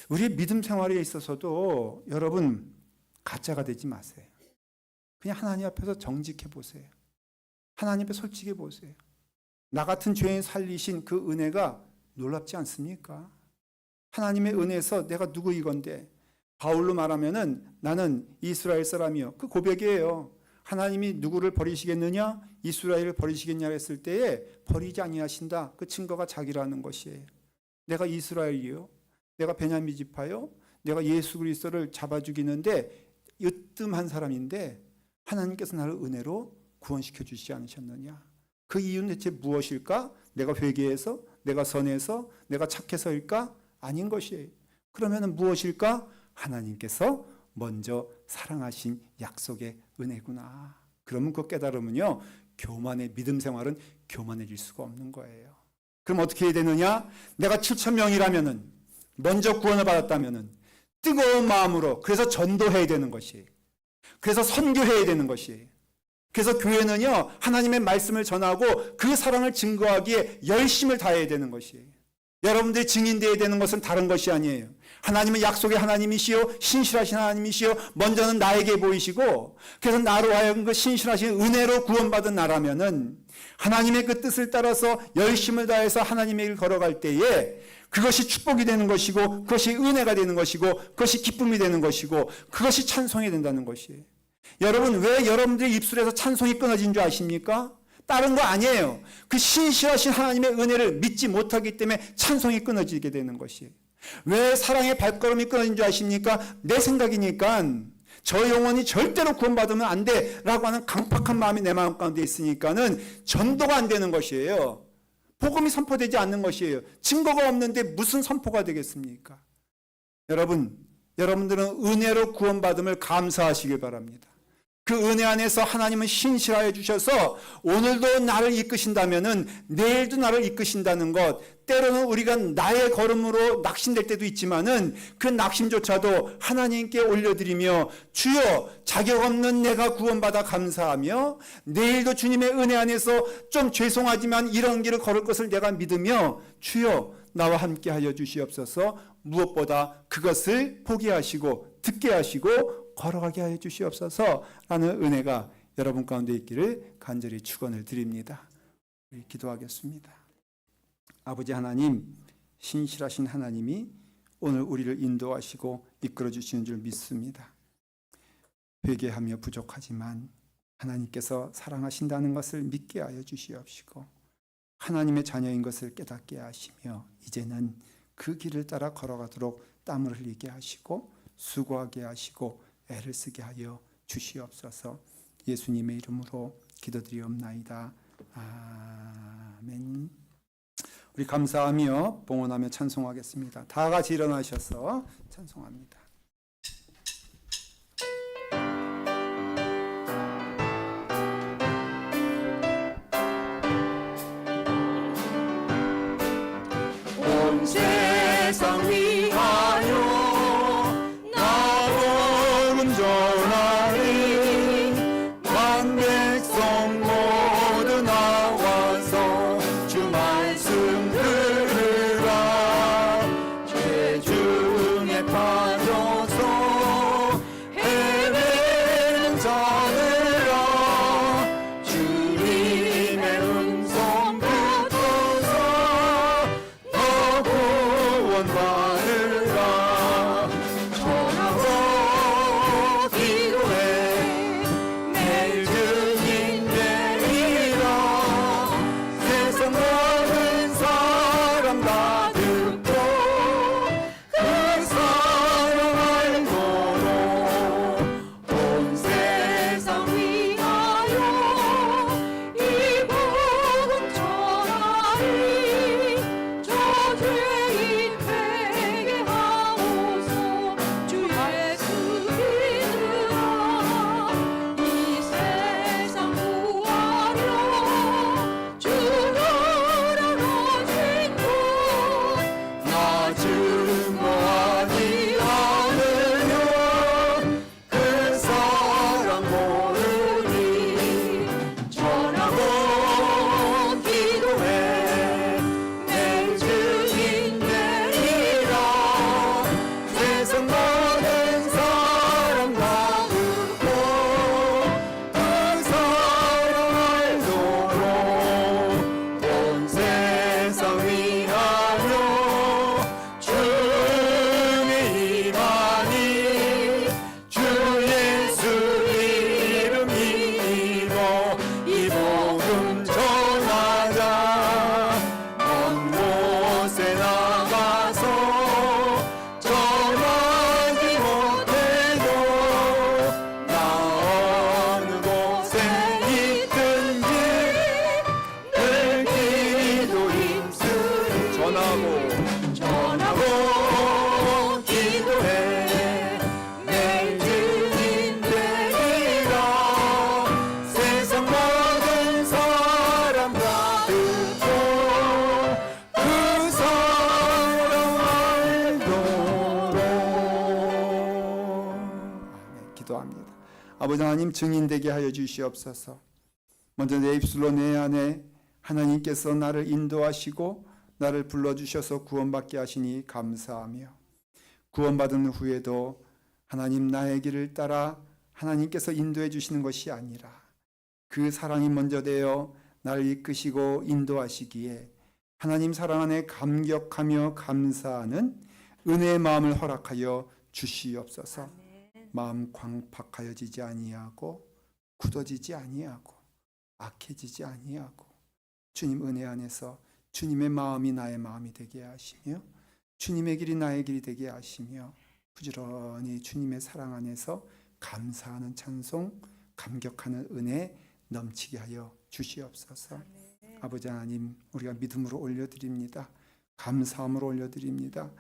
A: 우리의 믿음 생활에 있어서도 여러분 가짜가 되지 마세요. 그냥 하나님 앞에서 정직해 보세요. 하나님 앞에 솔직히 보세요. 나 같은 죄인 살리신 그 은혜가 놀랍지 않습니까? 하나님의 은혜에서 내가 누구 이건데, 바울로 말하면은 나는 이스라엘 사람이요. 그 고백이에요. 하나님이 누구를 버리시겠느냐? 이스라엘을 버리시겠냐 했을 때에 버리지 아니하신다. 그 증거가 자기라는 것이에요. 내가 이스라엘이요. 내가 베냐민 지파요. 내가 예수 그리스도를 잡아 죽이는데 으뜸한 사람인데 하나님께서 나를 은혜로 구원시켜 주시지 않으셨느냐? 그 이유는 대체 무엇일까? 내가 회개해서, 내가 선해서, 내가 착해서일까? 아닌 것이에요. 그러면 무엇일까? 하나님께서 먼저 사랑하신 약속의 은혜구나. 그러면 그 깨달으면요, 교만의 믿음 생활은 교만해질 수가 없는 거예요. 그럼 어떻게 해야 되느냐? 내가 7,000명이라면은, 먼저 구원을 받았다면은 뜨거운 마음으로, 그래서 전도해야 되는 것이에요. 그래서 선교해야 되는 것이에요. 그래서 교회는요, 하나님의 말씀을 전하고 그 사랑을 증거하기에 열심을 다해야 되는 것이에요. 여러분들이 증인되어야 되는 것은 다른 것이 아니에요. 하나님은 약속의 하나님이시요, 신실하신 하나님이시요, 먼저는 나에게 보이시고, 그래서 나로 하여금 그 신실하신 은혜로 구원받은 나라면은 하나님의 그 뜻을 따라서 열심을 다해서 하나님의 길 걸어갈 때에 그것이 축복이 되는 것이고, 그것이 은혜가 되는 것이고, 그것이 기쁨이 되는 것이고, 그것이 찬송이 된다는 것이에요. 여러분, 왜 여러분들의 입술에서 찬송이 끊어진 줄 아십니까? 다른 거 아니에요. 그 신실하신 하나님의 은혜를 믿지 못하기 때문에 찬송이 끊어지게 되는 것이에요. 왜 사랑의 발걸음이 끊어진 줄 아십니까? 내 생각이니까 저 영혼이 절대로 구원받으면 안 돼 라고 하는 강팍한 마음이 내 마음 가운데 있으니까는 전도가 안 되는 것이에요. 복음이 선포되지 않는 것이에요. 증거가 없는데 무슨 선포가 되겠습니까? 여러분들은 은혜로 구원받음을 감사하시길 바랍니다. 그 은혜 안에서 하나님은 신실하여 주셔서 오늘도 나를 이끄신다면은 내일도 나를 이끄신다는 것, 때로는 우리가 나의 걸음으로 낙심될 때도 있지만은 그 낙심조차도 하나님께 올려드리며 주여 자격 없는 내가 구원받아 감사하며 내일도 주님의 은혜 안에서 좀 죄송하지만 이런 길을 걸을 것을 내가 믿으며 주여 나와 함께 하여 주시옵소서. 무엇보다 그것을 포기하시고 듣게 하시고 걸어가게 하여 주시옵소서 라는 은혜가 여러분 가운데 있기를 간절히 축원을 드립니다. 우리 기도하겠습니다. 아버지 하나님, 신실하신 하나님이 오늘 우리를 인도하시고 이끌어 주시는 줄 믿습니다. 회개하며 부족하지만 하나님께서 사랑하신다는 것을 믿게 하여 주시옵시고 하나님의 자녀인 것을 깨닫게 하시며 이제는 그 길을 따라 걸어가도록 땀을 흘리게 하시고 수고하게 하시고 애를 쓰게 하여 주시옵소서. 예수님의 이름으로 기도드리옵나이다. 아멘. 우리 감사하며 봉헌하며 찬송하겠습니다. 다 같이 일어나셔서 찬송합니다.
B: 온 세상 위하여 구원받을 전하고 기도해 매일 증인 되리라 세상 모든 사람과 듣고 그 사랑 알도록.
A: 기도합니다. 아버지 하나님, 증인되게 하여 주시옵소서. 먼저 내 입술로 내 안에 하나님께서 나를 인도하시고 나를 불러주셔서 구원받게 하시니 감사하며, 구원받은 후에도 하나님 나의 길을 따라 하나님께서 인도해 주시는 것이 아니라 그 사랑이 먼저 되어 나를 이끄시고 인도하시기에 하나님 사랑 안에 감격하며 감사하는 은혜의 마음을 허락하여 주시옵소서. 마음 광팍하여지지 아니하고 굳어지지 아니하고 악해지지 아니하고 주님 은혜 안에서 주님의 마음이 나의 마음이 되게 하시며 주님의 길이 나의 길이 되게 하시며 부지런히 주님의 사랑 안에서 감사하는 찬송, 감격하는 은혜 넘치게 하여 주시옵소서. 아버지 하나님, 우리가 믿음으로 올려드립니다. 감사함으로 올려드립니다.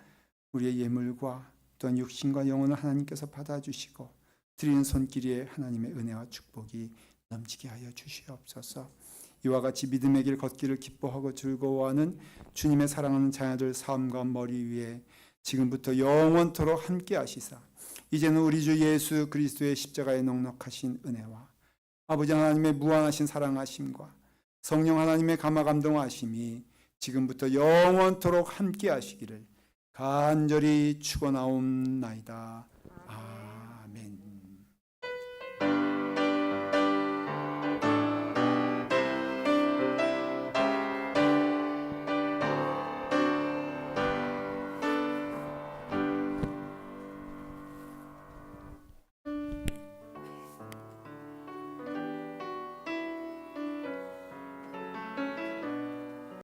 A: 우리의 예물과 또한 육신과 영혼을 하나님께서 받아주시고 드리는 손길에 하나님의 은혜와 축복이 넘치게 하여 주시옵소서. 이와 같이 믿음의 길 걷기를 기뻐하고 즐거워하는 주님의 사랑하는 자녀들 삶과 머리 위에 지금부터 영원토록 함께 하시사 이제는 우리 주 예수 그리스도의 십자가의 넉넉하신 은혜와 아버지 하나님의 무한하신 사랑하심과 성령 하나님의 감화 감동하심이 지금부터 영원토록 함께 하시기를 간절히 축원하옵나이다.